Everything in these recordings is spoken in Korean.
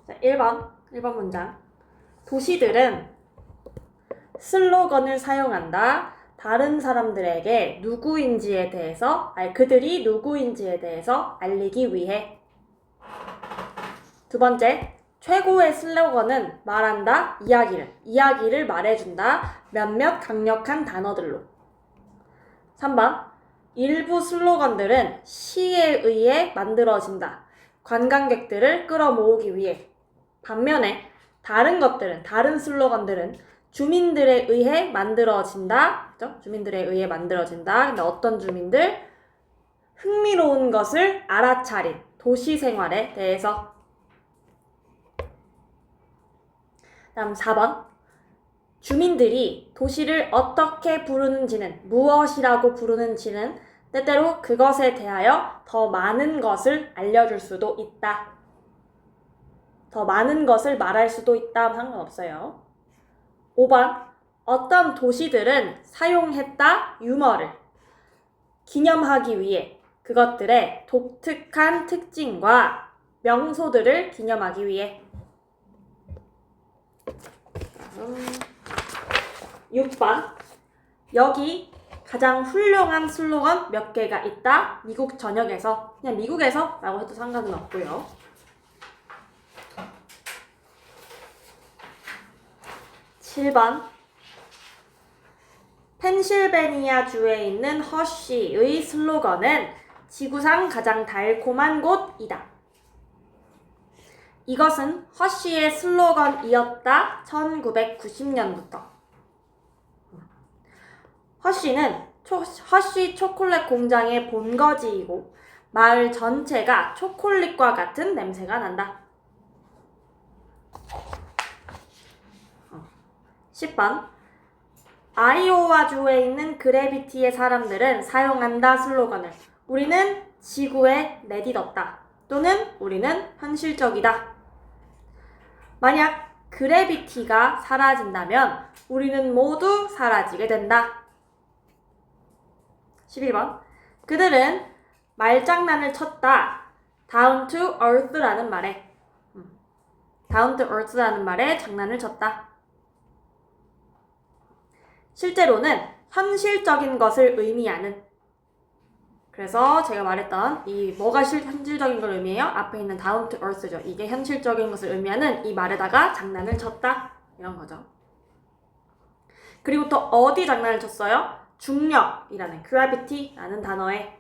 자, 1번 문장. 도시들은 슬로건을 사용한다. 다른 사람들에게 그들이 누구인지에 대해서 알리기 위해. 두 번째, 최고의 슬로건은 말한다, 이야기를 말해준다, 몇몇 강력한 단어들로. 3번, 일부 슬로건들은 시에 의해 만들어진다. 관광객들을 끌어모으기 위해. 반면에 다른 슬로건들은 주민들에 의해 만들어진다. 그죠? 주민들에 의해 만들어진다. 근데 어떤 주민들? 흥미로운 것을 알아차린 도시 생활에 대해서. 다음 4번. 주민들이 도시를 어떻게 부르는지는, 무엇이라고 부르는지는 때때로 그것에 대하여 더 많은 것을 알려줄 수도 있다. 더 많은 것을 말할 수도 있다. 상관없어요. 5번. 어떤 도시들은 사용했다 유머를 기념하기 위해 그것들의 독특한 특징과 명소들을 기념하기 위해. 6번. 여기 가장 훌륭한 슬로건 몇 개가 있다. 미국 전역에서. 그냥 미국에서 라고 해도 상관은 없고요. 7번. 펜실베니아 주에 있는 허쉬의 슬로건은 지구상 가장 달콤한 곳이다. 이것은 허쉬의 슬로건이었다. 1990년부터. 허쉬는 허쉬 초콜릿 공장의 본거지이고 마을 전체가 초콜릿과 같은 냄새가 난다. 10번. 아이오와주에 있는 그래비티의 사람들은 사용한다 슬로건을 우리는 지구에 내딛었다. 또는 우리는 현실적이다. 만약 그래비티가 사라진다면 우리는 모두 사라지게 된다. 11번. 그들은 말장난을 쳤다. Down to earth라는 말에 장난을 쳤다. 실제로는 현실적인 것을 의미하는. 그래서 제가 말했던 이 뭐가 현실적인 걸 의미해요? 앞에 있는 down to earth죠. 이게 현실적인 것을 의미하는 이 말에다가 장난을 쳤다. 이런 거죠. 그리고 또 어디 장난을 쳤어요? 중력이라는 gravity라는 단어에.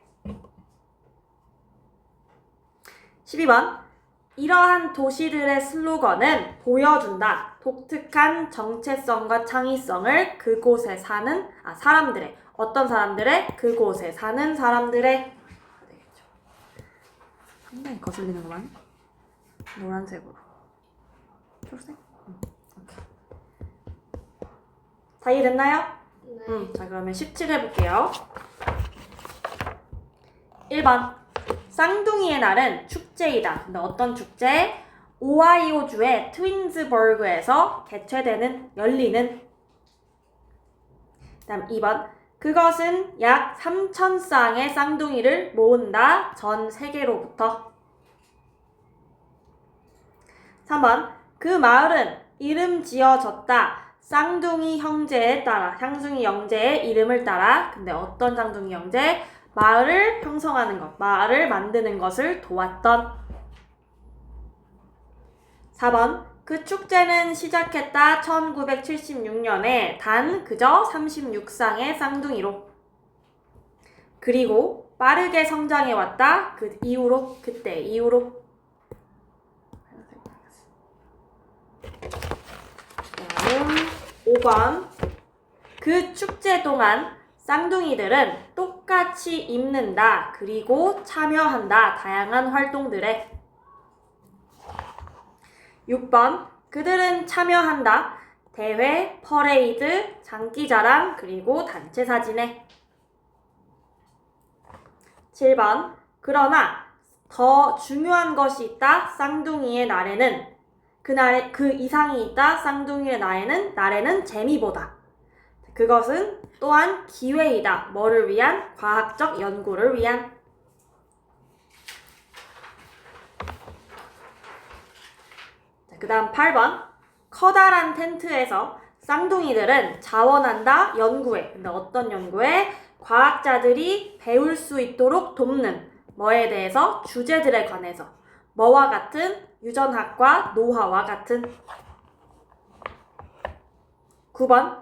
12번. 이러한 도시들의 슬로건은 보여준다. 독특한 정체성과 창의성을 그곳에 사는 사람들의 어떤 사람들의 그곳에 사는 사람들의 되겠죠. 상당히 거슬리는구만. 노란색으로. 초록색? 오케이. 다 이해됐나요? 네. 자, 그러면 17 해볼게요. 1번. 쌍둥이의 날은 축제이다. 근데 어떤 축제? 오하이오주의 트윈스버그에서 열리는. 다음 2번. 그것은 약 3,000쌍의 쌍둥이를 모은다. 전 세계로부터. 3번. 그 마을은 이름 지어졌다. 쌍둥이 형제의 이름을 따라. 근데 어떤 쌍둥이 형제? 마을을 형성하는 것, 마을을 만드는 것을 도왔던. 4번. 그 축제는 시작했다. 1976년에 단 그저 36쌍의 쌍둥이로. 그리고 빠르게 성장해왔다. 그때 이후로. 다음 5번. 그 축제 동안 쌍둥이들은 똑같이 입는다. 그리고 참여한다. 다양한 활동들에. 6번. 그들은 참여한다. 대회, 퍼레이드, 장기자랑, 그리고 단체 사진에. 7번. 그러나 더 중요한 것이 있다. 쌍둥이의 날에는. 그 이상이 있다. 쌍둥이의 날에는 재미보다. 그것은 또한 기회이다. 뭐를 위한? 과학적 연구를 위한. 그 다음 8번. 커다란 텐트에서 쌍둥이들은 자원한다, 연구해. 근데 어떤 연구에? 과학자들이 배울 수 있도록 돕는 뭐에 대해서? 주제들에 관해서. 뭐와 같은? 유전학과 노화와 같은. 9번.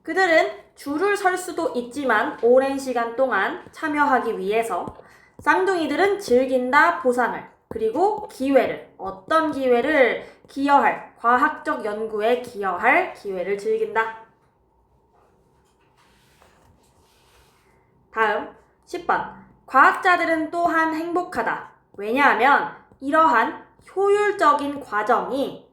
그들은 줄을 설 수도 있지만 오랜 시간 동안 참여하기 위해서 쌍둥이들은 즐긴다 보상을 그리고 기회를 어떤 기회를 기여할 과학적 연구에 기여할 기회를 즐긴다. 다음 10번 과학자들은 또한 행복하다. 왜냐하면 이러한 효율적인 과정이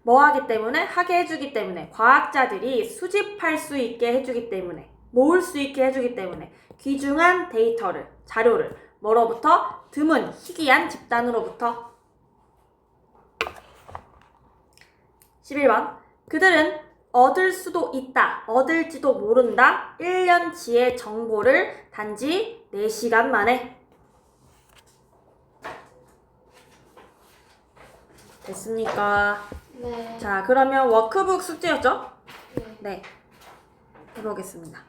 뭐 하기 때문에? 하게 해주기 때문에 과학자들이 수집할 수 있게 해주기 때문에 모을 수 있게 해주기 때문에 귀중한 데이터를, 자료를 뭐로부터? 드문, 희귀한 집단으로부터. 11번 그들은 얻을 수도 있다, 얻을지도 모른다 1년치의 정보를 단지 4시간 만에. 됐습니까? 네. 자, 그러면 워크북 숙제였죠? 네. 네. 해보겠습니다.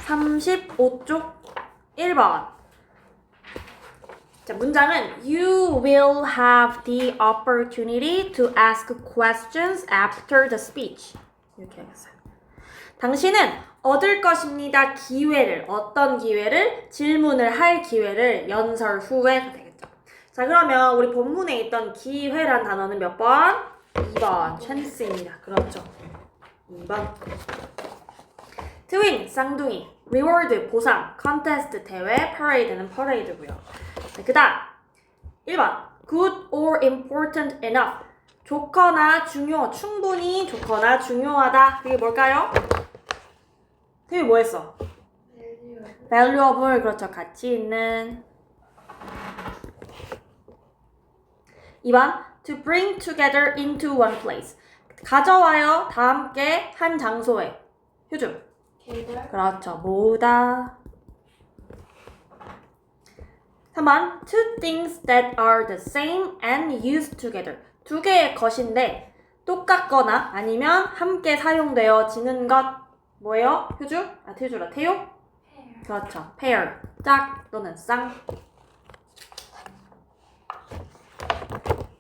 35쪽 1번. 자, 문장은 You will have the opportunity to ask questions after the speech. 이렇게 하겠어요. 당신은 얻을 것입니다. 기회를, 어떤 기회를? 질문을 할 기회를 연설 후에 되겠죠. 자, 그러면 우리 본문에 있던 기회란 단어는 몇 번? 2번, chance입니다. 그렇죠. 2번. 트윈, 쌍둥이, reward, 보상, contest, 대회, parade는 parade고요. 그 다음 1번, good or important enough, 좋거나 충분히 좋거나 중요하다. 그게 뭘까요? 태희 뭐 했어? valuable, 그렇죠. 가치 있는. 2번, to bring together into one place, 가져와요, 다 함께 한 장소에. 효준. 그렇죠. 모으다. 3번, two things that are the same and used together, 두 개의 것인데 똑같거나 아니면 함께 사용되어지는 것. 뭐예요? 효주? 태주라. 태요? 그렇죠. pair. 짝 또는 쌍.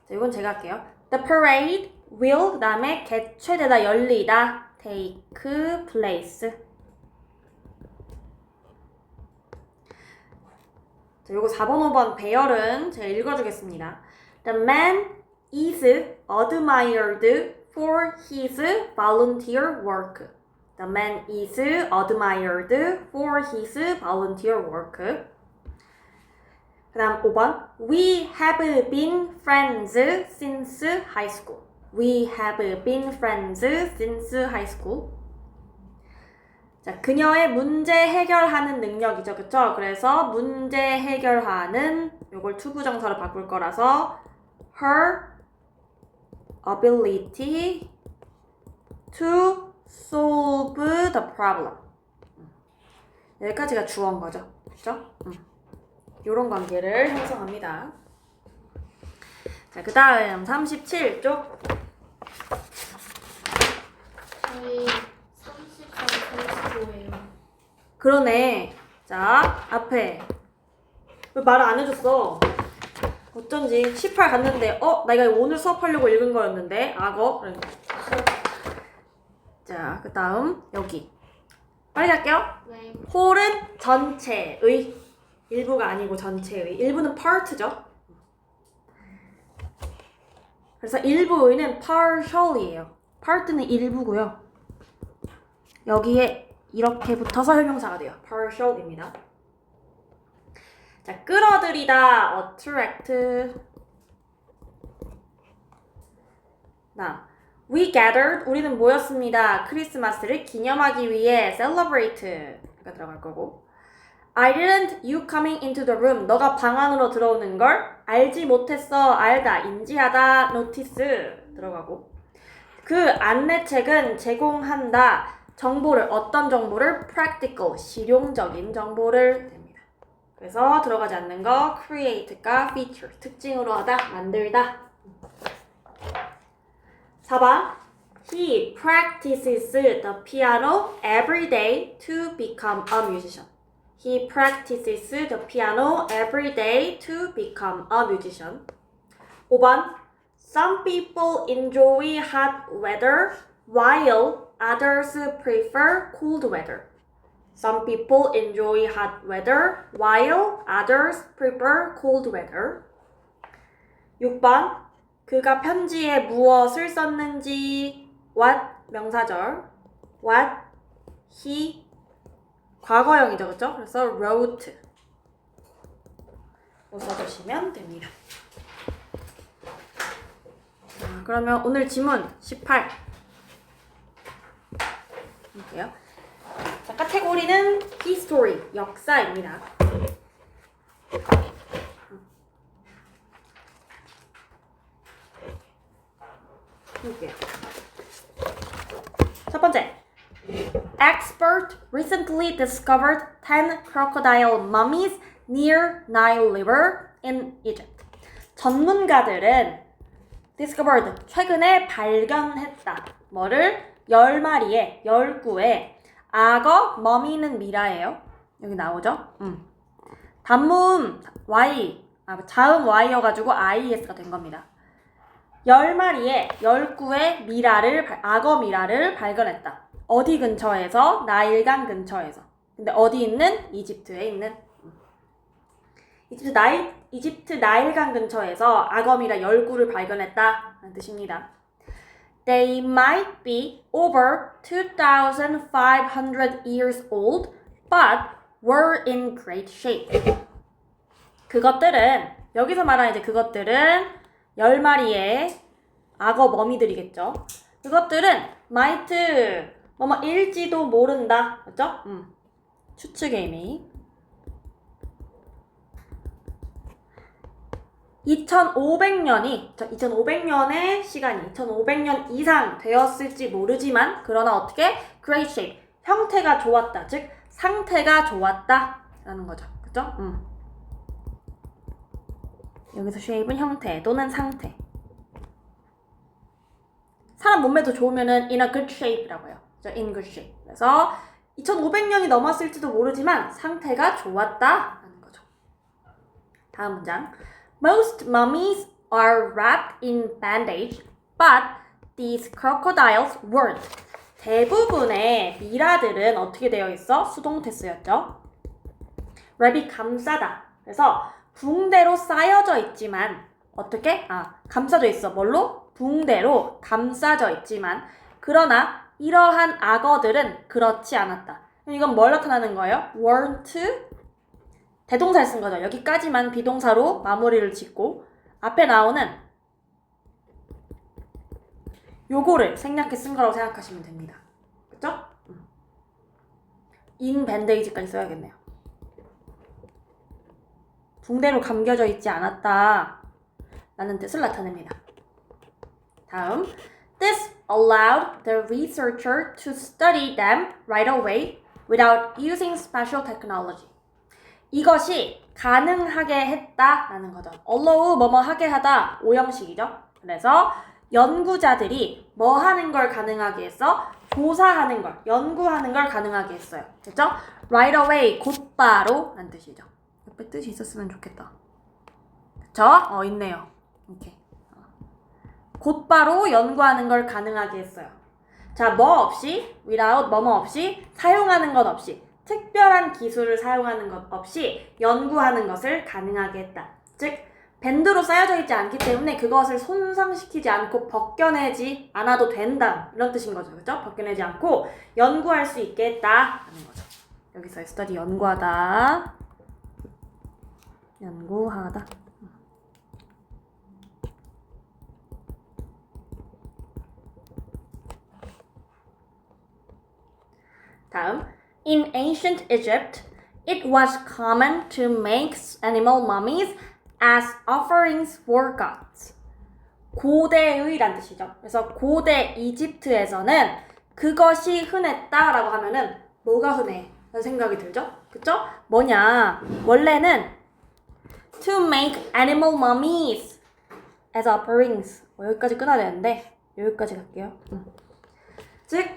자, 이건 제가 할게요. The parade will, 그 다음에 개최되다, 열리다, take place. 자, 요거 4번, 5번 배열은 제가 읽어주겠습니다. The man is admired for his volunteer work. The man is admired for his volunteer work. 그 다음 5번. We have been friends since high school. We have been friends since high school. 자, 그녀의 문제 해결하는 능력이죠. 그쵸? 그래서 문제 해결하는 요걸 투부정사로 바꿀 거라서 her ability to solve the problem. 여기까지가 주어인 거죠. 그쵸? 요런 관계를 형성합니다. 자, 그 다음 37쪽. 저희 34, 35예요. 그러네. 자, 앞에 왜 말을 안 해줬어? 어쩐지 18 갔는데 나 이거 오늘 수업하려고 읽은 거였는데 악어. 그러니까. 자, 그 다음 여기 빨리 갈게요. 네. whole은 전체의, 일부가 아니고 전체의. 일부는 part죠. 그래서 일부의는 partial이에요. part는 일부고요. 여기에 이렇게 붙어서 형용사가 돼요. partial입니다. 자, 끌어들이다, attract. 나 we gathered, 우리는 모였습니다. 크리스마스를 기념하기 위해 celebrate가 들어갈 거고. I didn't you coming into the room, 너가 방 안으로 들어오는 걸 알지 못했어, 알다, 인지하다, notice 들어가고. 그 안내책은 제공한다 정보를, 어떤 정보를? practical, 실용적인 정보를 됩니다. 그래서 들어가지 않는 거 create가 feature, 특징으로 하다, 만들다. 4번 He practices the piano every day to become a musician. He practices the piano every day to become a musician. 5번 Some people enjoy hot weather while others prefer cold weather. Some people enjoy hot weather while others prefer cold weather. 6번 그가 편지에 무엇을 썼는지 what 명사절 what he 과거형이죠, 그렇죠? 그래서 wrote 써주시면 됩니다. 자, 그러면 오늘 지문 18 볼게요. 자, 카테고리는 history 역사입니다. 볼게요. 첫 번째, expert recently discovered 10 crocodile mummies near Nile River in Egypt. 전문가들은 discovered, 최근에 발견했다. 뭐를? 10마리의, 10구의 악어, 머미는 미라예요. 여기 나오죠? 단모음 Y, 자음 Y여가지고 IS가 된 겁니다. 10마리의 10구의 악어 미라를 발견했다. 어디 근처에서? 나일강 근처에서. 근데 어디 있는? 이집트에 있는. 이집트 나일강 근처에서 악어 미라 10구를 발견했다. 라는 뜻입니다. They might be over 2,500 years old, but were in great shape. 그것들은, 여기서 말하는 이제 그것들은 10마리의 악어 머미들이겠죠. 그것들은 might, 일지도 모른다. 그렇죠? 추측의 의미. 2500년의 시간이 2500년 이상 되었을지 모르지만 그러나 어떻게? great shape, 형태가 좋았다. 즉 상태가 좋았다 라는 거죠. 그죠? 여기서 shape은 형태 또는 상태. 사람 몸매도 좋으면은 in a good shape라고 해요. in good shape. 그래서 2500년이 넘었을지도 모르지만 상태가 좋았다 라는 거죠. 다음 문장. Most mummies are wrapped in bandage, but these crocodiles weren't. 대부분의 미라들은 어떻게 되어 있어? 수동태 쓰였죠. wrap이 감싸다. 그래서 붕대로 쌓여져 있지만 어떻게? 감싸져 있어. 뭘로? 붕대로 감싸져 있지만 그러나 이러한 악어들은 그렇지 않았다. 이건 뭘 나타나는 거예요? weren't 대동사를 쓴 거죠. 여기까지만 비동사로 마무리를 짓고 앞에 나오는 요거를 생략해 쓴 거라고 생각하시면 됩니다. 그렇죠? in bandage까지 써야겠네요. 붕대로 감겨져 있지 않았다 라는 뜻을 나타냅니다. 다음, this allowed the researcher to study them right away without using special technology. 이것이 가능하게 했다라는 거죠. allow 뭐뭐 하게 하다 오형식이죠. 그래서 연구자들이 뭐 하는 걸 가능하게 했어? 조사하는 걸, 연구하는 걸 가능하게 했어요. 됐죠? right away 곧바로 라는 뜻이죠. 옆에 뜻이 있었으면 좋겠다. 그쵸? 있네요. 이렇게. 곧바로 연구하는 걸 가능하게 했어요. 자, 뭐 없이, without 뭐뭐 없이, 사용하는 것 없이, 특별한 기술을 사용하는 것 없이 연구하는 것을 가능하게 했다. 즉, 밴드로 쌓여져 있지 않기 때문에 그것을 손상시키지 않고 벗겨내지 않아도 된다. 이런 뜻인 거죠. 그죠? 벗겨내지 않고 연구할 수 있게 했다. 라는 거죠. 여기서의 study 연구하다. 연구하다. 다음, in ancient Egypt, it was common to make animal mummies as offerings for gods. 고대의란 뜻이죠. 그래서 고대 이집트에서는 그것이 흔했다라고 하면은 뭐가 흔해? 라는 생각이 들죠? 그쵸? 뭐냐? 원래는 to make animal mummies as offerings. 여기까지 끊어야 되는데 여기까지 갈게요. 즉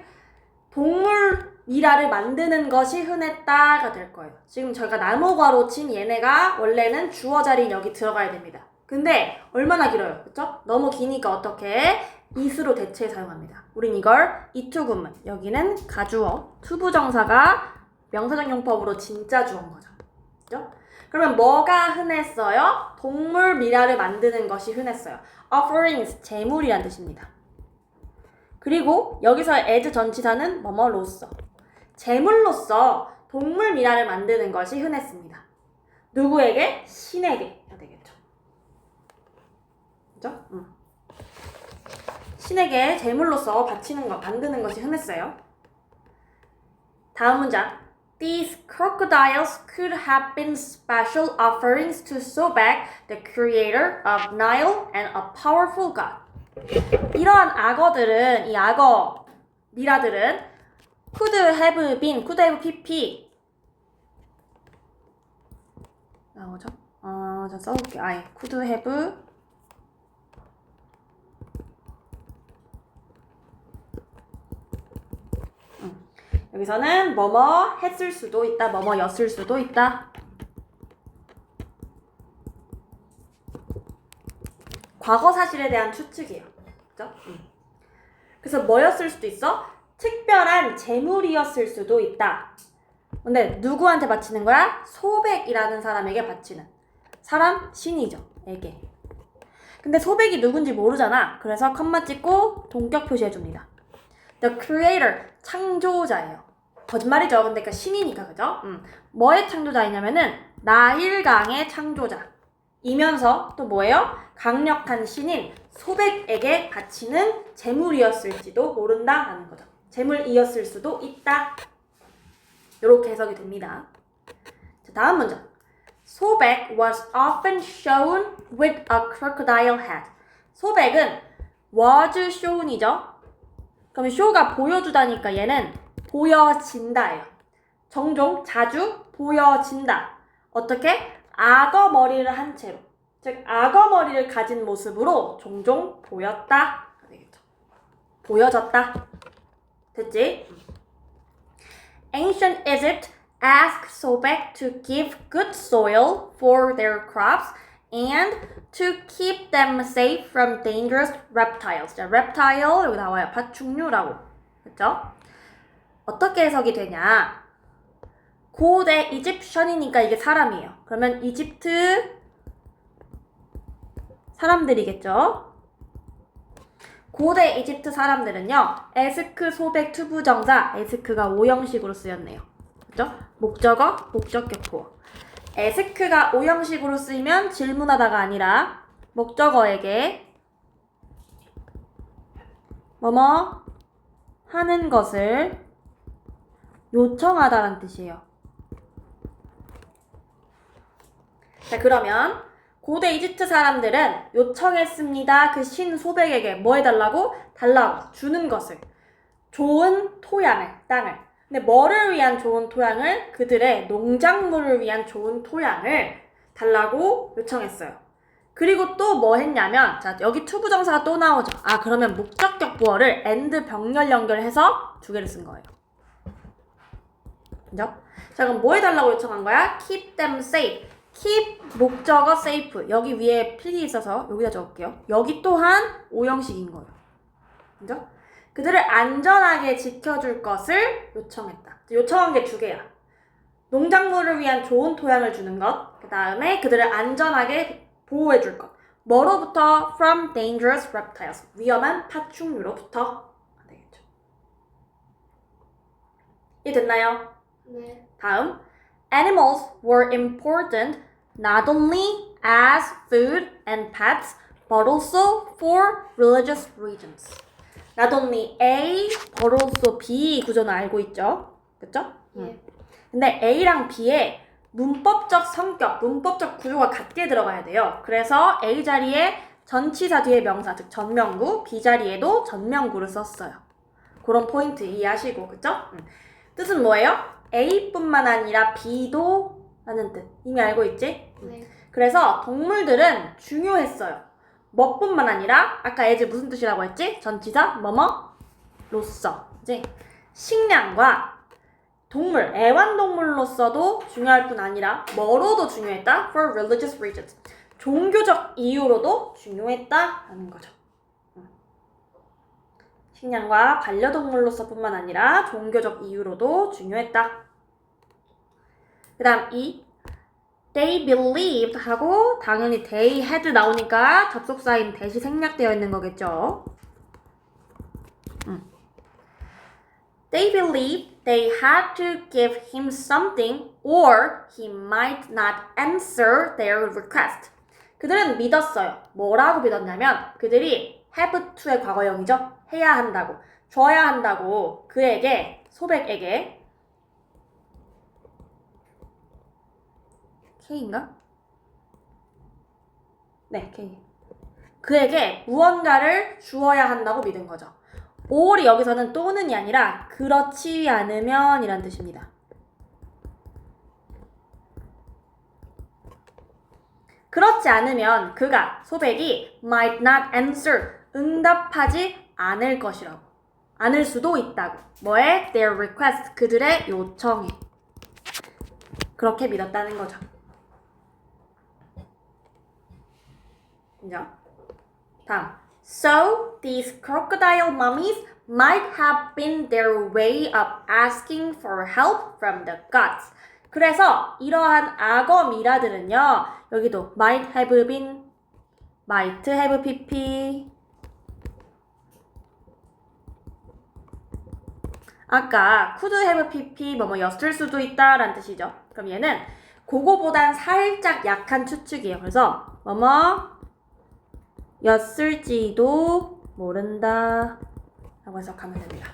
동물 미라를 만드는 것이 흔했다가 될 거예요. 지금 저희가 나무가로 친 얘네가 원래는 주어 자리인 여기 들어가야 됩니다. 근데 얼마나 길어요, 그쵸? 너무 기니까 어떻게 is로 대체해 사용합니다. 우린 이걸 이투구문, 여기는 가주어, 투부정사가 명사적 용법으로 진짜 주어인 거죠. 그죠? 그러면 뭐가 흔했어요? 동물 미라를 만드는 것이 흔했어요. offerings, 제물이란 뜻입니다. 그리고 여기서 as 전치사는 뭐뭐로써, 제물로서 동물 미라를 만드는 것이 흔했습니다. 누구에게? 신에게 해야 되겠죠. 그죠? 신에게 제물로서 바치는 것, 만드는 것이 흔했어요. 다음 문장. These crocodiles could have been special offerings to Sobek, the creator of Nile and a powerful god. 이러한 악어들은, 이 악어 미라들은 could have been, could have pp 나오죠? 자 써볼게요. 아예 could have 여기서는 뭐뭐 했을 수도 있다, 뭐뭐였을 수도 있다. 과거 사실에 대한 추측이에요. 그죠? 그래서 뭐였을 수도 있어? 특별한 재물이었을 수도 있다. 근데 누구한테 바치는 거야? 소백이라는 사람에게 바치는. 사람? 신이죠. 에게. 근데 소백이 누군지 모르잖아. 그래서 컴마 찍고 동격 표시해줍니다. The creator, 창조자예요. 거짓말이죠. 근데 그 신이니까, 그죠? 뭐의 창조자이냐면은 나일강의 창조자. 이면서 또 뭐예요? 강력한 신인 소백에게 바치는 재물이었을지도 모른다라는 거죠. 재물이었을 수도 있다. 이렇게 해석이 됩니다. 자, 다음 문장. 소백 was often shown with a crocodile head. 소백은 was shown이죠. 그럼 show가 보여주다니까 얘는 보여진다예요. 종종 자주 보여진다. 어떻게? 악어 머리를 한 채로, 즉 악어 머리를 가진 모습으로 종종 보였다. 되겠죠. 보여졌다. 됐지? Ancient Egypt asked Sobek to give good soil for their crops and to keep them safe from dangerous reptiles. 자, reptile 여기 나와요. 파충류라고. 그렇죠? 어떻게 해석이 되냐? 고대 이집션이니까 이게 사람이에요. 그러면 이집트 사람들이겠죠? 고대 이집트 사람들은요, 에스크 소백 투부정사, 에스크가 오형식으로 쓰였네요. 그죠? 목적어, 목적격보어. 에스크가 오형식으로 쓰이면 질문하다가 아니라 목적어에게 뭐뭐 하는 것을 요청하다라는 뜻이에요. 자, 그러면 고대 이집트 사람들은 요청했습니다. 그 신 소백에게 뭐 해달라고? 달라고, 주는 것을. 좋은 토양을, 땅을. 근데 뭐를 위한 좋은 토양을? 그들의 농작물을 위한 좋은 토양을 달라고 요청했어요. 그리고 또 뭐 했냐면, 자, 여기 투부정사가 또 나오죠. 아, 그러면 목적격 보어를 and 병렬 연결해서 두 개를 쓴 거예요. 그죠? 자, 그럼 뭐 해달라고 요청한 거야? Keep them safe. keep 목적어 safe. 여기 위에 필기 있어서 여기다 적을게요. 여기 또한 오형식인 거예요. 그죠? 그들을 안전하게 지켜줄 것을 요청했다. 요청한 게 두 개야. 농작물을 위한 좋은 토양을 주는 것. 그 다음에 그들을 안전하게 보호해줄 것. 뭐로부터? From dangerous reptiles. 위험한 파충류로부터. 되겠죠. 이해됐나요? 네. 다음. Animals were important not only as food and pets, but also for religious reasons. Not only A, but also B 구조는 알고 있죠? 그쵸? 예. 근데 A랑 B의 문법적 성격, 문법적 구조가 같게 들어가야 돼요. 그래서 A 자리에 전치사 뒤에 명사, 즉 전명구, B 자리에도 전명구를 썼어요. 그런 포인트 이해하시고, 그쵸? 뜻은 뭐예요? A뿐만 아니라 B도 라는 뜻. 이미 알고 있지? 네. 그래서 동물들은 중요했어요. 뭐뿐만 아니라 아까 as 무슨 뜻이라고 했지? 전치사 뭐뭐로서. 이제 식량과 동물, 애완동물로서도 중요할 뿐 아니라 뭐로도 중요했다? For religious reasons. 종교적 이유로도 중요했다라는 거죠. 식량과 반려동물로서뿐만 아니라 종교적 이유로도 중요했다. 그 다음 이 They believed 하고 당연히 they had 나오니까 접속사인 that이 생략되어 있는 거겠죠. They believed they had to give him something or he might not answer their request. 그들은 믿었어요. 뭐라고 믿었냐면 그들이 have to의 과거형이죠. 해야 한다고, 줘야 한다고 그에게, 소백에게 K인가? 네, K. 그에게 무언가를 주어야 한다고 믿은 거죠. or이 여기서는 또는이 아니라 그렇지 않으면 이란 뜻입니다. 그렇지 않으면 그가, 소백이 might not answer, 응답하지 않을 것이라고. 않을 수도 있다고. 뭐에? Their request, 그들의 요청에. 그렇게 믿었다는 거죠. 인정? 다음. So, these crocodile mummies might have been their way of asking for help from the gods. 그래서 이러한 악어 미라들은요. 여기도 might have been, might have pp. 아까 could have pp 뭐였을 수도 있다 라는 뜻이죠. 그럼 얘는 그거보단 살짝 약한 추측이에요. 그래서 였을지도 모른다 라고 해석하면 됩니다.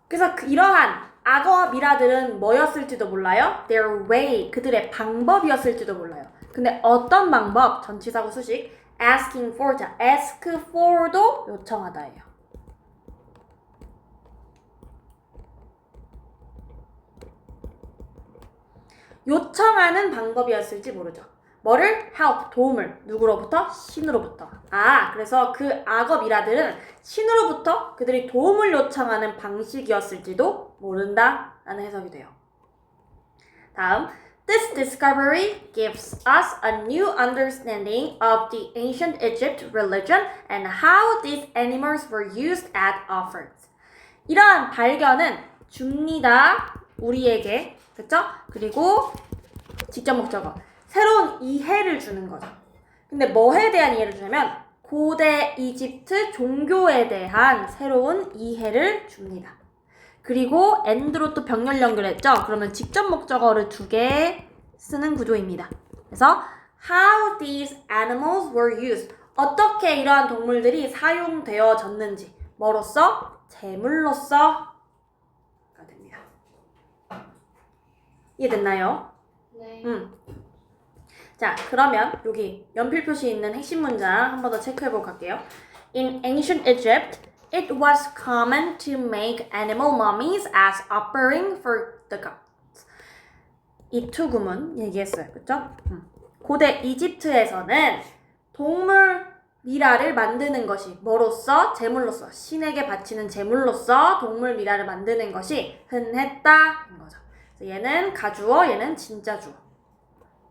그래서 이러한 악어 미라들은 뭐였을지도 몰라요? Their way, 그들의 방법이었을지도 몰라요. 근데 어떤 방법? 전치사구 수식 asking for, 자, ask for도 요청하다예요. 요청하는 방법이었을지 모르죠. 뭐를? help, 도움을. 누구로부터? 신으로부터. 아, 그래서 그 악어 미라들은 신으로부터 그들이 도움을 요청하는 방식이었을지도 모른다 라는 해석이 돼요. 다음, This discovery gives us a new understanding of the ancient Egypt religion and how these animals were used as offerings. 이러한 발견은 줍니다. 우리에게. 그쵸? 그리고 직접 목적어. 새로운 이해를 주는 거죠. 근데 뭐에 대한 이해를 주냐면 고대 이집트 종교에 대한 새로운 이해를 줍니다. 그리고 and로 또 병렬 연결했죠? 그러면 직접 목적어를 2개 쓰는 구조입니다. 그래서 how these animals were used. 어떻게 이러한 동물들이 사용되어졌는지. 뭐로써? 제물로서 가 됩니다. 이해됐나요? 네. 자, 그러면 여기 연필 표시 있는 핵심 문장 한 번 더 체크해보고 갈게요. In ancient Egypt, it was common to make animal mummies as offering for the gods. 이 두 구문 얘기했어요. 그쵸? 고대 이집트에서는 동물 미라를 만드는 것이 뭐로서? 제물로서. 신에게 바치는 제물로서 동물 미라를 만드는 것이 흔했다인 거죠. 그래서 얘는 가주어, 얘는 진짜 주어.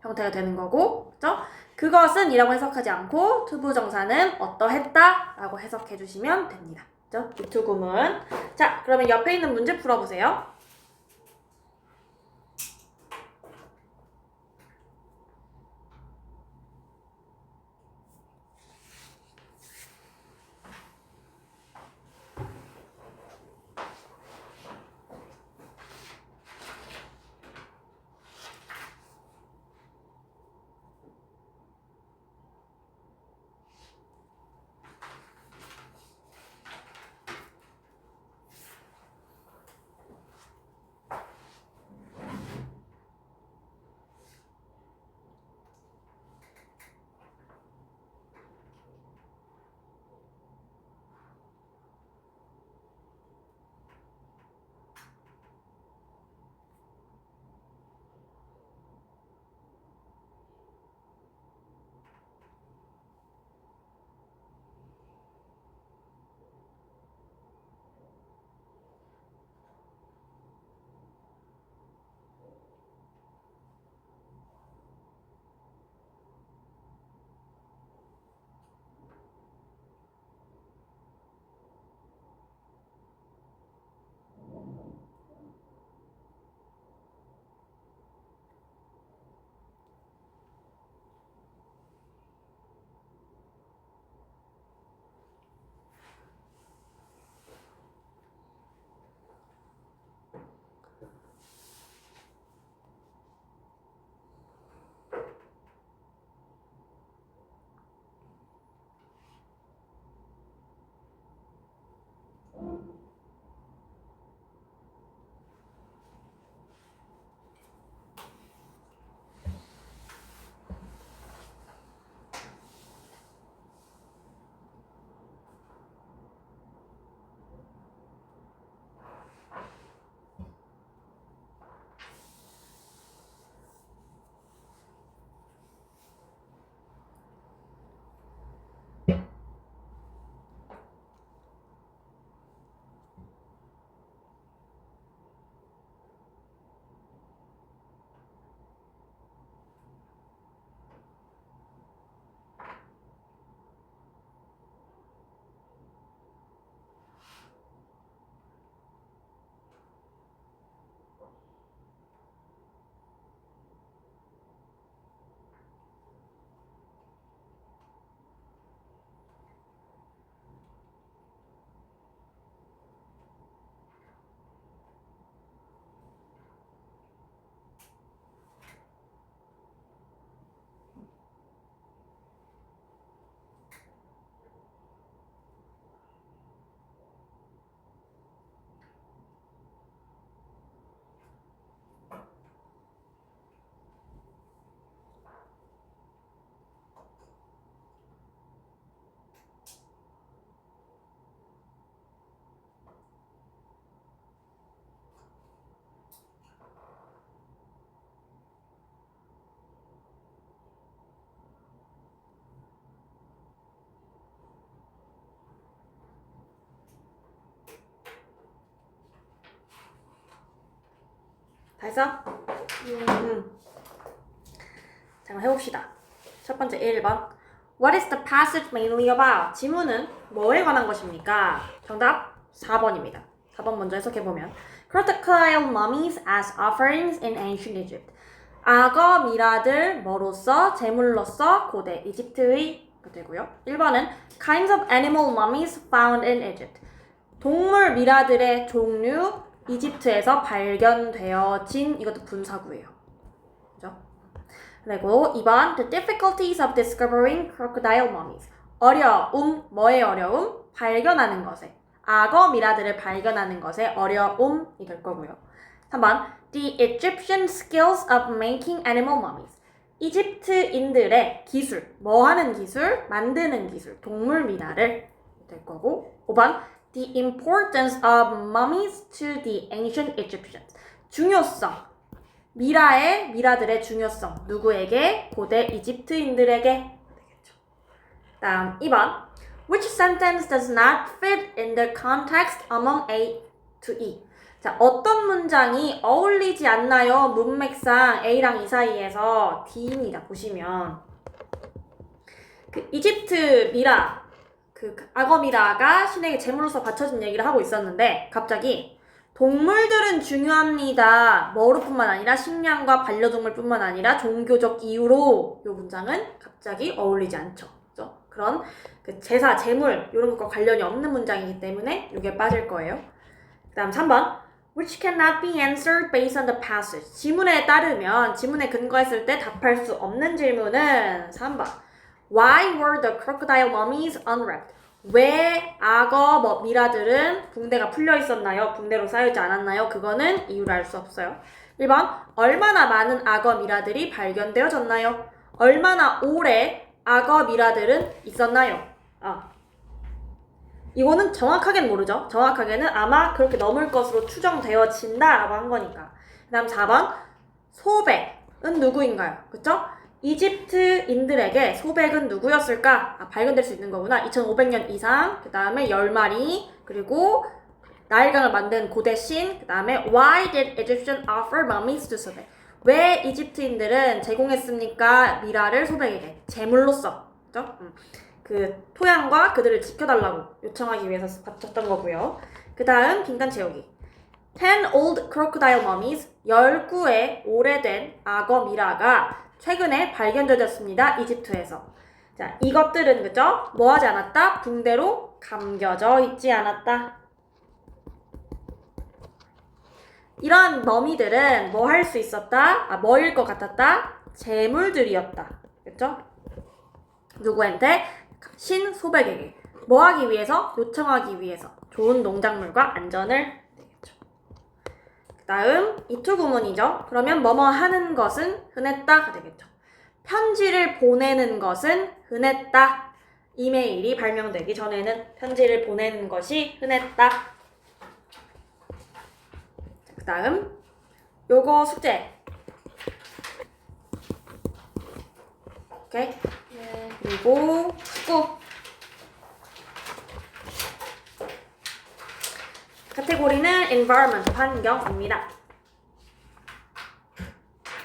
형태가 되는 거고, 그죠? 그것은 이라고 해석하지 않고 투부정사는 어떠했다 라고 해석해 주시면 됩니다. 그죠? 이 두 구문. 자, 그러면 옆에 있는 문제 풀어보세요. 했어? 네. 자, 그럼 해봅시다. 첫 번째 1번. What is the passage mainly about? 지문은 뭐에 관한 것입니까? 정답 4번입니다. 4번 먼저 해석해보면 Crocodile mummies as offerings in ancient Egypt. 악어 미라들 뭐로서? 제물로서 고대 이집트의 되고요. 1번은 Kinds of animal mummies found in Egypt. 동물 미라들의 종류 이집트에서 발견되어진 이것도 분사구예요. 그죠? 그리고 2번 The difficulties of discovering crocodile mummies. 어려움, 뭐의 어려움? 발견하는 것에. 악어 미라들을 발견하는 것에 어려움이 될 거고요. 3번 The Egyptian skills of making animal mummies. 이집트인들의 기술, 뭐 하는 기술? 만드는 기술, 동물 미라를 될 거고. 5번 The importance of mummies to the ancient Egyptians. 중요성, 미라들의 중요성, 누구에게? 고대 이집트인들에게 되겠죠. 다음 2번 Which sentence does not fit in the context among A to E? 자, 어떤 문장이 어울리지 않나요? 문맥상 A랑 E 사이에서 D입니다. 보시면 그 이집트 미라, 그 악어 미라가 신에게 제물로서 바쳐진 얘기를 하고 있었는데 갑자기 동물들은 중요합니다. 뭐로뿐만 아니라 식량과 반려동물뿐만 아니라 종교적 이유로 이 문장은 갑자기 어울리지 않죠. 그렇죠? 그런 그 제사, 제물 이런 것과 관련이 없는 문장이기 때문에 이게 빠질 거예요. 그 다음 3번 Which cannot be answered based on the passage. 지문에 따르면 지문에 근거했을 때 답할 수 없는 질문은 3번 Why were the crocodile mummies unwrapped? 왜 악어 미라들은 붕대가 풀려 있었나요? 붕대로 쌓여있지 않았나요? 그거는 이유를 알 수 없어요. 1번 얼마나 많은 악어 미라들이 발견되어졌나요? 얼마나 오래 악어 미라들은 있었나요? 이거는 정확하게는 모르죠. 정확하게는 아마 그렇게 넘을 것으로 추정되어진다 라고 한 거니까. 그 다음 4번 소백은 누구인가요? 그쵸? 이집트인들에게 소백은 누구였을까? 발견될 수 있는 거구나. 2500년 이상, 그 다음에 10마리, 그리고 나일강을 만든 고대 신, 그 다음에 Why did Egyptian offer mummies to 소백? 왜 이집트인들은 제공했습니까? 미라를 소백에게 제물로서. 그죠? 그 토양과 그들을 지켜달라고 요청하기 위해서 바쳤던 거고요. 그 다음 빈칸 채우기. 10 old crocodile mummies, 19의 오래된 악어 미라가 최근에 발견되었습니다. 이집트에서. 자, 이것들은 그죠? 뭐 하지 않았다? 붕대로 감겨져 있지 않았다. 이런 머미들은 뭐 할 수 있었다? 뭐일 것 같았다? 재물들이었다. 그죠? 누구한테? 신 소백에게. 뭐 하기 위해서? 요청하기 위해서. 좋은 농작물과 안전을 되겠죠. 그 다음 이투 구문이죠. 그러면 뭐뭐 하는 것은 흔했다가 되겠죠. 편지를 보내는 것은 흔했다. 이메일이 발명되기 전에는 편지를 보내는 것이 흔했다. 그 다음 요거 숙제. 오케이? 네. 그리고 19. 카테고리는 environment, 환경입니다.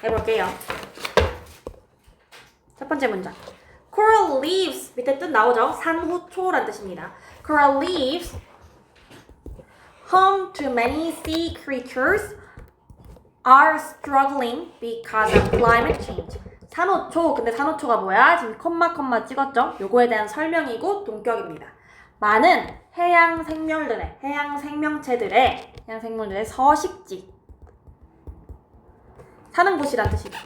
해볼게요. 첫 번째 문장. Coral leaves, 밑에 뜻 나오죠? 산호초란 뜻입니다. Coral leaves, home to many sea creatures, are struggling because of climate change. 산호초, 근데 산호초가 뭐야? 지금 콤마 찍었죠? 요거에 대한 설명이고 동격입니다. 많은 해양 생명체들의 서식지, 사는 곳이란 뜻이다.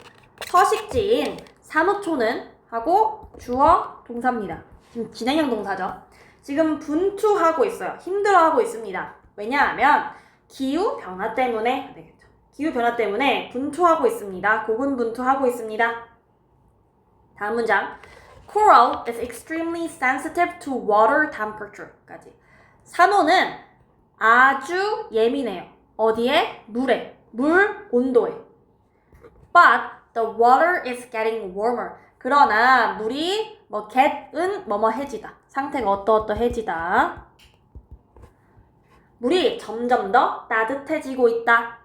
서식지인 산호초는 하고 주어 동사입니다. 지금 진행형 동사죠. 지금 분투하고 있어요. 힘들어하고 있습니다. 왜냐하면 기후 변화 때문에 되겠죠. 기후 변화 때문에 분투하고 있습니다. 고군분투하고 있습니다. 다음 문장. Coral is extremely sensitive to water temperature까지. 산호는 아주 예민해요. 어디에? 물에. 물 온도에. But the water is getting warmer. 그러나 물이 get은 뭐뭐해지다. 상태가 어떠해지다. 물이 점점 더 따뜻해지고 있다.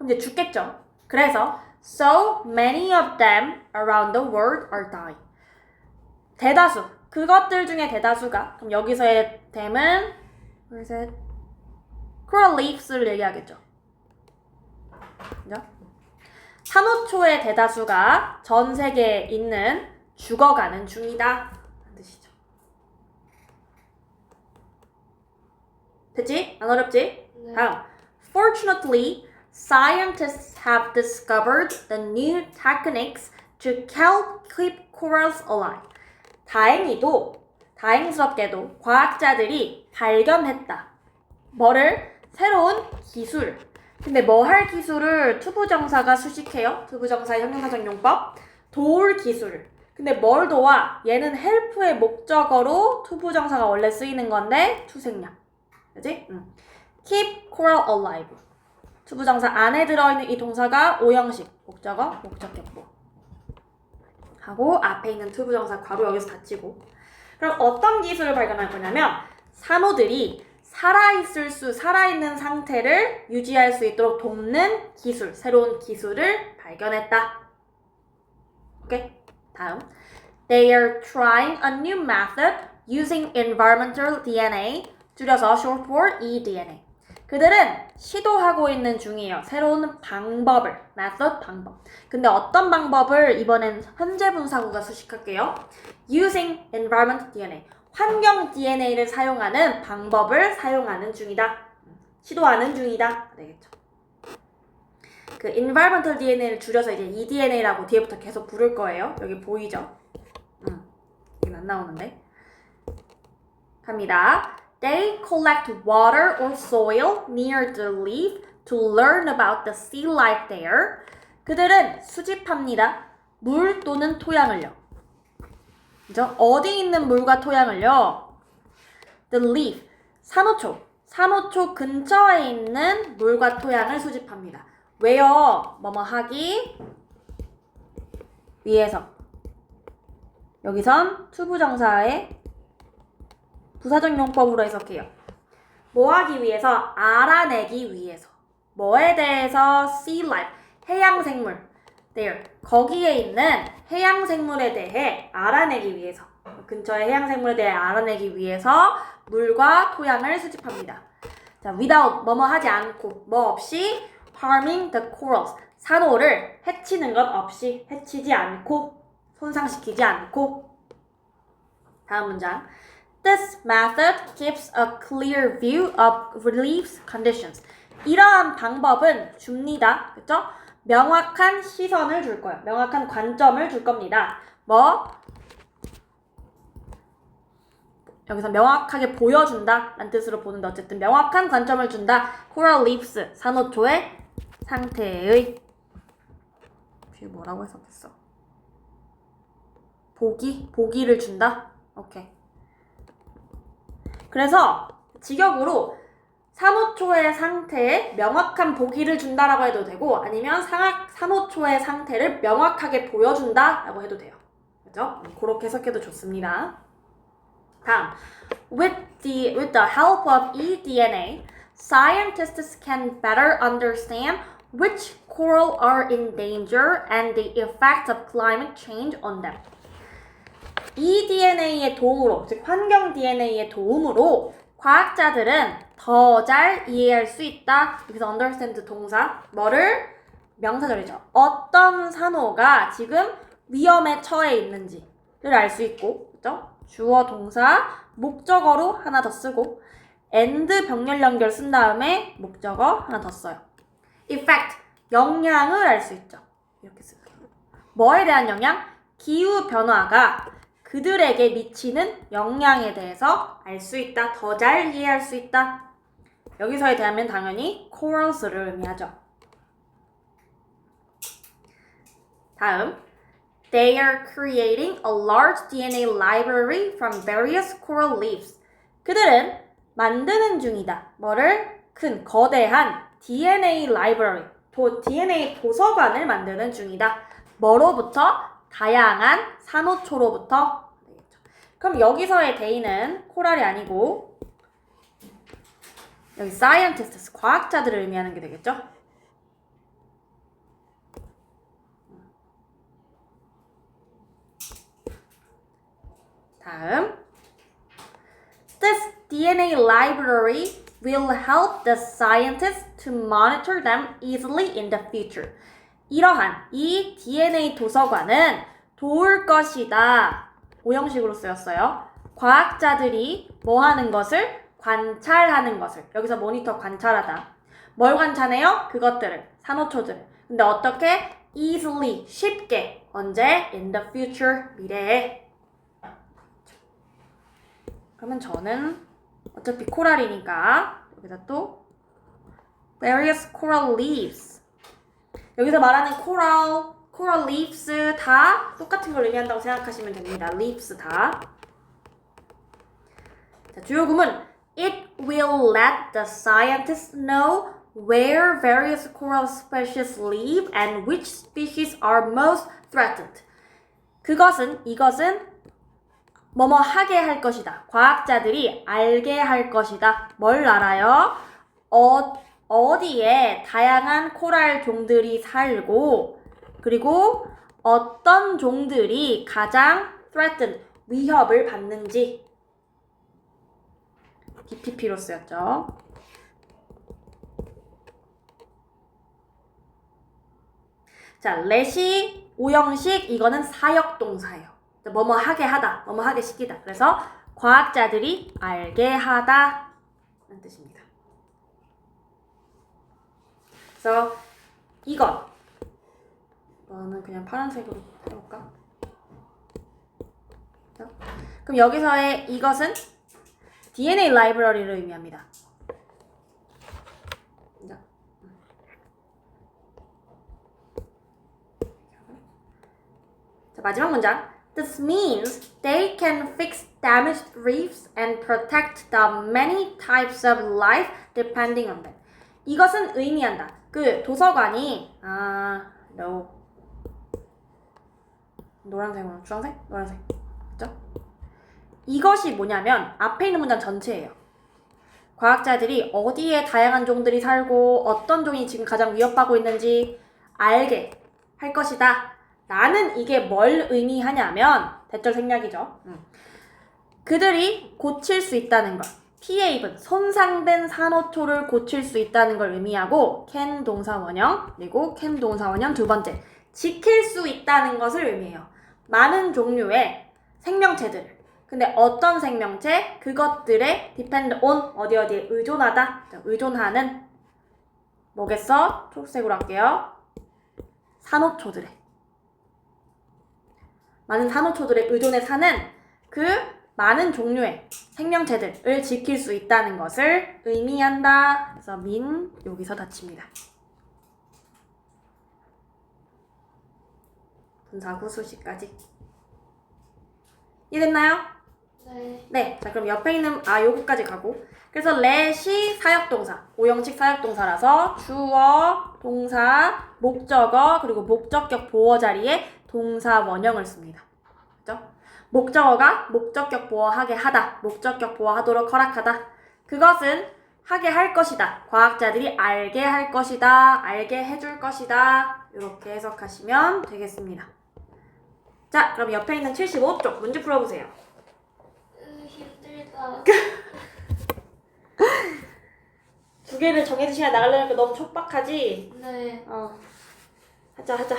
그럼 이제 죽겠죠. 그래서 so many of them around the world are dying. 대다수, 그것들 중에 대다수가, 그럼 여기서의 them은 coral leafs를 얘기하겠죠. 그죠? 산호초의 대다수가 전 세계에 있는 죽어가는 중이다 라는 뜻이죠. 됐지? 안 어렵지? 네. 다음. Fortunately, scientists have discovered the new techniques to keep corals alive. 다행스럽게도 과학자들이 발견했다. 뭐를? 새로운 기술. 근데 뭐 할 기술을 투부정사가 수식해요? 투부정사의 형용사적 용법. 도울 기술을. 근데 뭘 도와? 얘는 help의 목적어로 투부정사가 원래 쓰이는 건데 투생략. 그치? Keep coral alive. 투부정사 안에 들어있는 이 동사가 오형식. 목적어, 목적격보. 하고 앞에 있는 투부정사 괄호 여기서 닫히고. 그럼 어떤 기술을 발견할 거냐면 산호들이 살아있는 상태를 유지할 수 있도록 돕는 기술, 새로운 기술을 발견했다. 오케이? 다음. They are trying a new method using environmental DNA, 줄여서 short for eDNA. 그들은 시도하고 있는 중이에요. 새로운 방법을, method, 방법. 근데 어떤 방법을 이번엔 현재 분사구가 수식할게요. Using environmental DNA. 환경 DNA를 사용하는 방법을 사용하는 중이다. 시도하는 중이다. 되겠죠. 그 environmental DNA를 줄여서 이제 eDNA라고 뒤에부터 계속 부를 거예요. 여기 보이죠? 여긴 안 나오는데. 갑니다. They collect water or soil near the leaf to learn about the sea life there. 그들은 수집합니다. 물 또는 토양을요. 그죠? 어디 있는 물과 토양을요? The leaf, 산호초 근처에 있는 물과 토양을 수집합니다. 왜요? 뭐뭐 하기 위해서. 여기선 투부정사의 부사적 용법으로 해석해요. 뭐 하기 위해서? 알아내기 위해서. 뭐에 대해서? Sea life, 해양생물. There, 거기에 있는 해양생물에 대해 알아내기 위해서. 근처의 해양생물에 대해 알아내기 위해서 물과 토양을 수집합니다. 자, without, 뭐뭐 하지 않고, 뭐 없이 harming the corals, 산호를 해치는 것 없이, 해치지 않고, 손상시키지 않고. 다음 문장. This method gives a clear view of relief conditions. 이러한 방법은 줍니다. 그쵸? 명확한 시선을 줄 거예요. 명확한 관점을 줄 겁니다. 뭐? 여기서 명확하게 보여준다 라는 뜻으로 보는데 어쨌든 명확한 관점을 준다. Coral reefs, 산호초의 상태의 뒤에 뭐라고 해석했어? 보기를 준다? 오케이. 그래서 직역으로 산호초의 상태에 명확한 보기를 준다라고 해도 되고 아니면 산호초의 상태를 명확하게 보여준다라고 해도 돼요. 그죠? 그렇게 해석해도 좋습니다. 다음, with the help of eDNA, scientists can better understand which coral are in danger and the effects of climate change on them. eDNA의 도움으로, 즉 환경 DNA의 도움으로 과학자들은 더 잘 이해할 수 있다. 여기서 understand 동사, 뭐를? 명사절이죠. 어떤 산호가 지금 위험에 처해 있는지를 알 수 있고, 그죠? 주어, 동사, 목적어로 하나 더 쓰고 and 병렬 연결 쓴 다음에 목적어 하나 더 써요. effect, 영향을 알 수 있죠. 이렇게 쓸게요. 뭐에 대한 영향? 기후 변화가 그들에게 미치는 영향에 대해서 알 수 있다. 더 잘 이해할 수 있다. 여기서의 대하면 당연히 corals를 의미하죠. 다음, they are creating a large DNA library from various coral leaves. 그들은 만드는 중이다. 뭐를? 큰, 거대한 DNA library, DNA 도서관을 만드는 중이다. 뭐로부터? 다양한 산호초로부터. 그럼 여기서의 they는 코랄이 아니고 여기 scientists, 과학자들을 의미하는 게 되겠죠? 다음. This DNA library will help the scientists to monitor them easily in the future. 이러한 이 DNA 도서관은 도울 것이다. 오형식으로 쓰였어요. 과학자들이 뭐 하는 것을? 관찰하는 것을. 여기서 모니터 관찰하다. 뭘 관찰해요? 그것들을. 산호초들을. 근데 어떻게? easily. 쉽게. 언제? in the future. 미래에. 그러면 저는 어차피 코랄이니까 여기다 또 various coral leaves. 여기서 말하는 coral leaves 다 똑같은 걸 의미한다고 생각하시면 됩니다. leaves 다. 자, 주요 구문. It will let the scientists know where various coral species live and which species are most threatened. 이것은 뭐뭐 하게 할 것이다. 과학자들이 알게 할 것이다. 뭘 알아요? 어디에 다양한 코랄 종들이 살고 그리고 어떤 종들이 가장 threatened, 위협을 받는지 DPP로 쓰였죠. 자, let이 오형식 이거는 사역동사예요. 뭐뭐 하게 하다, 뭐뭐 하게 시키다. 그래서 과학자들이 알게 하다 라는 뜻입니다. 그래서 이거는 그냥 파란색으로 해볼까? 그럼 여기서의 이것은 DNA 라이브러리를 의미합니다. 자, 마지막 문장. This means they can fix damaged reefs and protect the many types of life depending on them. 이것은 의미한다. 그 도서관이 no. 노란색으로 주황색? 노란색. 그죠? 이것이 뭐냐면 앞에 있는 문장 전체예요. 과학자들이 어디에 다양한 종들이 살고 어떤 종이 지금 가장 위협받고 있는지 알게 할 것이다. 라는 이게 뭘 의미하냐면 대절 생략이죠. 그들이 고칠 수 있다는 걸. 피해 입은 손상된 산호초를 고칠 수 있다는 걸 의미하고 can 동사 원형 그리고 can 동사 원형 두 번째 지킬 수 있다는 것을 의미해요. 많은 종류의 생명체들. 근데 어떤 생명체? 그것들에 depend on 어디에 의존하다. 의존하는 뭐겠어? 초록색으로 할게요. 산호초들에. 많은 산호초들에 의존해 사는 그 많은 종류의 생명체들을 지킬 수 있다는 것을 의미한다. 그래서 민 여기서 닫힙니다. 분사 후수시까지 이해됐나요? 네. 네. 자, 그럼 옆에 있는 요거까지 가고. 그래서 let이 사역동사, 오형식 사역동사라서 주어, 동사, 목적어, 그리고 목적격 보어 자리에 동사 원형을 씁니다. 그죠? 목적어가 목적격 보어하게 하다, 목적격 보어하도록 허락하다. 그것은 하게 할 것이다. 과학자들이 알게 할 것이다. 알게 해줄 것이다. 이렇게 해석하시면 되겠습니다. 자, 그럼 옆에 있는 75쪽 문제 풀어보세요. 힘들다. 두 개를 정해진 시간에 나가려니까 너무 촉박하지? 네. 하자.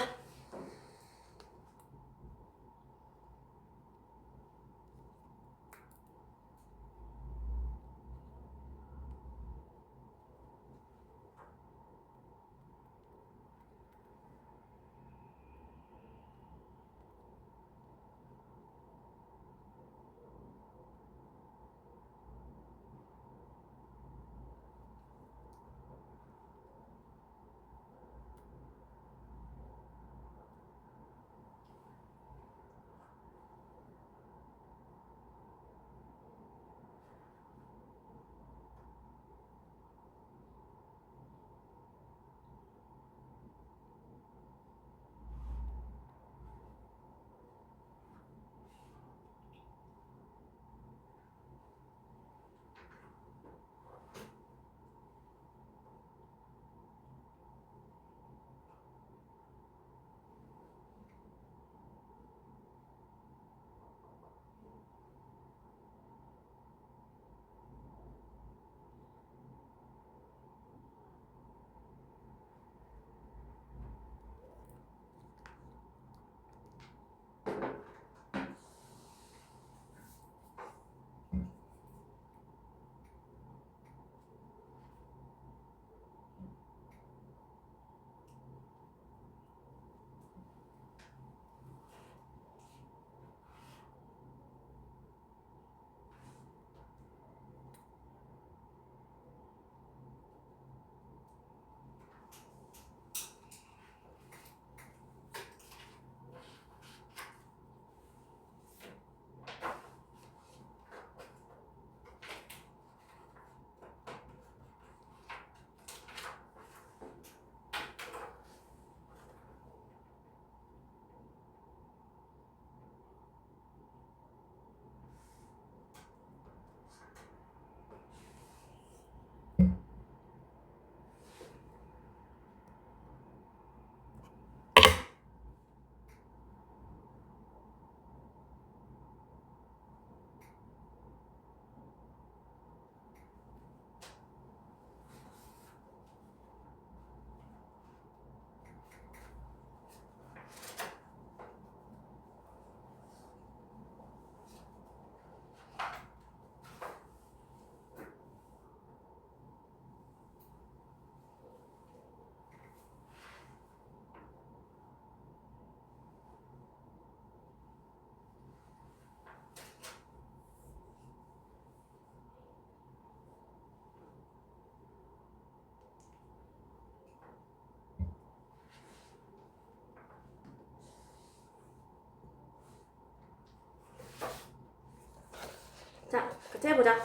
같이 해보자.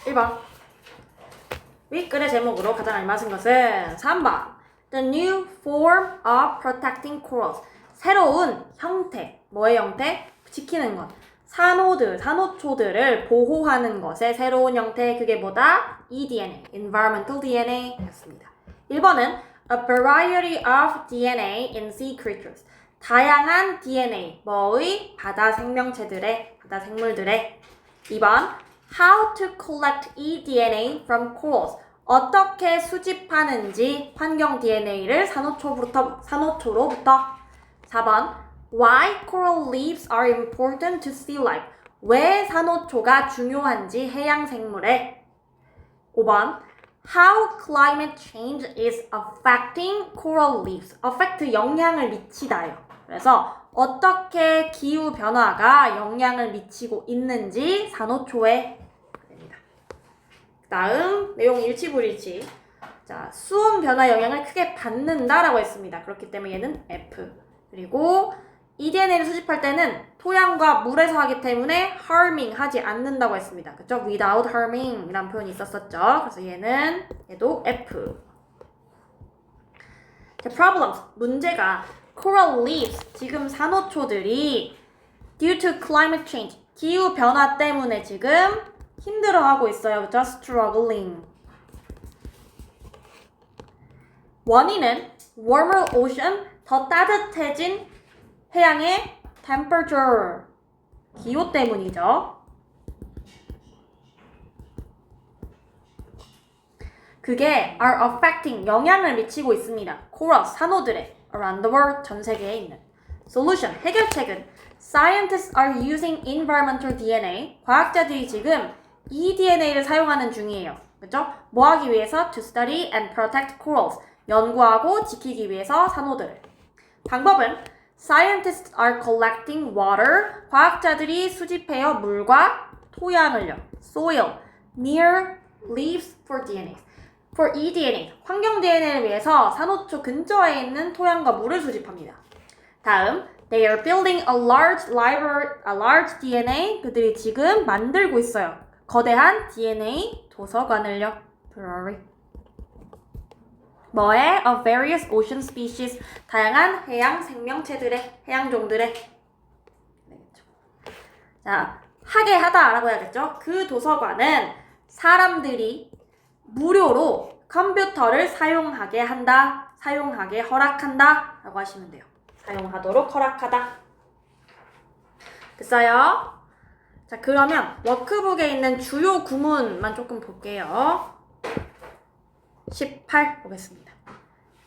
1번. 윗글의 제목으로 가장 알맞은 것은 3번. The new form of protecting corals. 새로운 형태. 뭐의 형태? 지키는 것. 산호초들을 보호하는 것의 새로운 형태. 그게 뭐다? eDNA, Environmental DNA 였습니다. 1번은 A variety of DNA in sea creatures. 다양한 DNA, 뭐의? 바다 생명체들의, 바다 생물들의. 2번, How to collect eDNA from corals. 어떻게 수집하는지 환경 DNA를 산호초로부터. 4번, Why coral reefs are important to sea life. 왜 산호초가 중요한지 해양 생물에. 5번, How climate change is affecting coral reefs. affect 영향을 미치다요. 그래서 어떻게 기후 변화가 영향을 미치고 있는지 산호초에 됩니다. 다음 내용 일치불일치. 자, 수온 변화 영향을 크게 받는다라고 했습니다. 그렇기 때문에 얘는 F. 그리고 eDNA를 수집할 때는 토양과 물에서 하기 때문에 harming 하지 않는다고 했습니다. 그쵸? without harming 이란 표현이 있었었죠. 그래서 얘도 F. 자, problems. 문제가 coral reefs. 지금 산호초들이 due to climate change. 기후 변화 때문에 지금 힘들어하고 있어요. 그쵸? struggling. 원인은 warmer ocean. 더 따뜻해진 해양의 temperature, 기호 때문이죠. 그게 are affecting, 영향을 미치고 있습니다. corals, 산호들의 around the world, 전 세계에 있는. solution, 해결책은 scientists are using environmental DNA, 과학자들이 지금 eDNA를 사용하는 중이에요. 그렇죠? 뭐 하기 위해서? to study and protect corals, 연구하고 지키기 위해서 산호들을. 방법은 Scientists are collecting water. 과학자들이 수집해요. 물과 토양을요. Soil. Near leaves for DNA. For eDNA. 환경 DNA를 위해서 산호초 근처에 있는 토양과 물을 수집합니다. 다음. They are building a large library, a large DNA. 그들이 지금 만들고 있어요. 거대한 DNA 도서관을요. Library. 뭐에? Of various ocean species. 다양한 해양 생명체들의, 해양종들의. 자, 하게 하다라고 해야겠죠? 그 도서관은 사람들이 무료로 컴퓨터를 사용하게 한다, 사용하게 허락한다 라고 하시면 돼요. 사용하도록 허락하다. 됐어요? 자, 그러면 워크북에 있는 주요 구문만 조금 볼게요. 18 보겠습니다.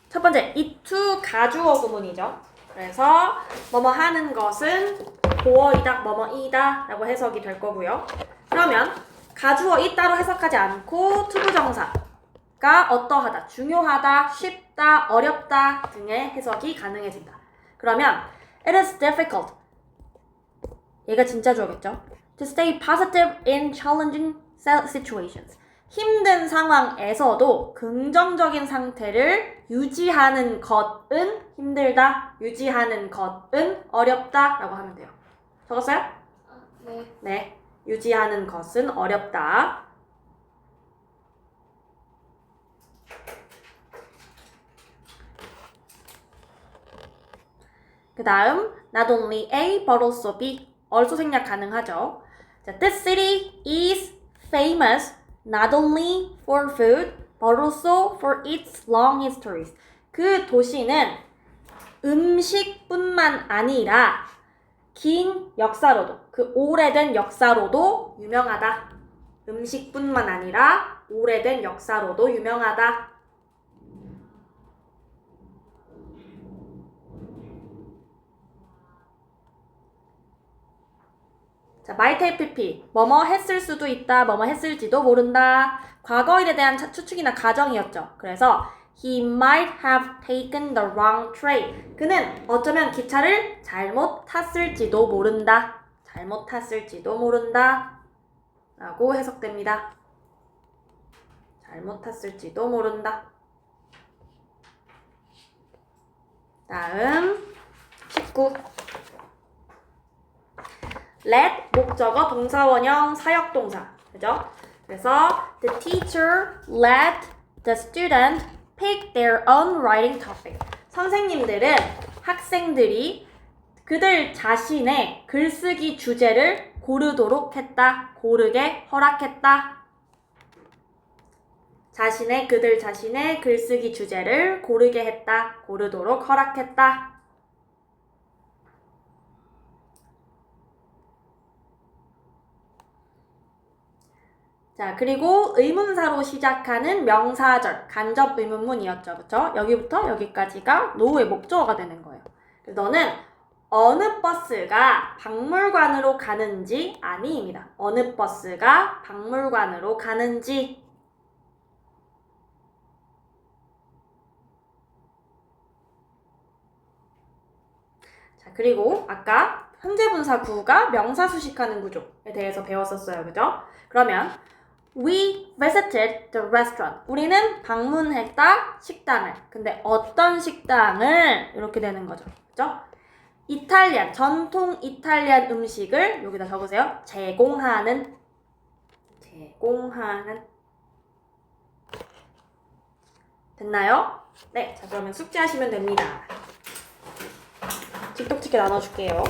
첫 번째, it to 가주어 구문이죠. 그래서 뭐뭐 하는 것은 보어이다, 뭐뭐이다 라고 해석이 될 거고요. 그러면 가주어 이따로 해석하지 않고 투부정사가 어떠하다, 중요하다, 쉽다, 어렵다 등의 해석이 가능해진다. 그러면 it is difficult. 얘가 진짜 주어겠죠. To stay positive in challenging situations. 힘든 상황에서도 긍정적인 상태를 유지하는 것은 힘들다, 유지하는 것은 어렵다 라고 하면 돼요. 적었어요? 네. 네. 유지하는 것은 어렵다. 그 다음, not only A, but also B. also 생략 가능하죠. 자, this city is famous not only for food, but also for its long histories. 그 도시는 음식뿐만 아니라 긴 역사로도, 그 오래된 역사로도 유명하다. 음식뿐만 아니라 오래된 역사로도 유명하다. 자, might have PP. 뭐뭐 했을 수도 있다, 뭐뭐 했을지도 모른다. 과거일에 대한 추측이나 가정이었죠. 그래서 he might have taken the wrong train. 그는 어쩌면 기차를 잘못 탔을지도 모른다. 잘못 탔을지도 모른다. 라고 해석됩니다. 잘못 탔을지도 모른다. 다음 19. let 목적어 동사원형 사역동사. 그죠? 그래서 the teacher let the student pick their own writing topic. 선생님들은 학생들이 그들 자신의 글쓰기 주제를 고르도록 했다. 고르게 허락했다. 그들 자신의 글쓰기 주제를 고르게 했다. 고르도록 허락했다. 자, 그리고 의문사로 시작하는 명사절, 간접 의문문이었죠. 그쵸? 여기부터 여기까지가 노후의 목적어가 되는 거예요. 그래서 너는 어느 버스가 박물관으로 가는지 아니입니다. 어느 버스가 박물관으로 가는지. 자, 그리고 아까 현재분사 구가 명사 수식하는 구조에 대해서 배웠었어요. 그죠? 그러면 We visited the restaurant. 우리는 방문했다 식당을. 근데 어떤 식당을? 이렇게 되는 거죠. 그죠? 이탈리안, 전통 이탈리안 음식을 여기다 적으세요. 제공하는. 됐나요? 네, 자 그러면 숙제하시면 됩니다. 틱톡틱에 나눠줄게요.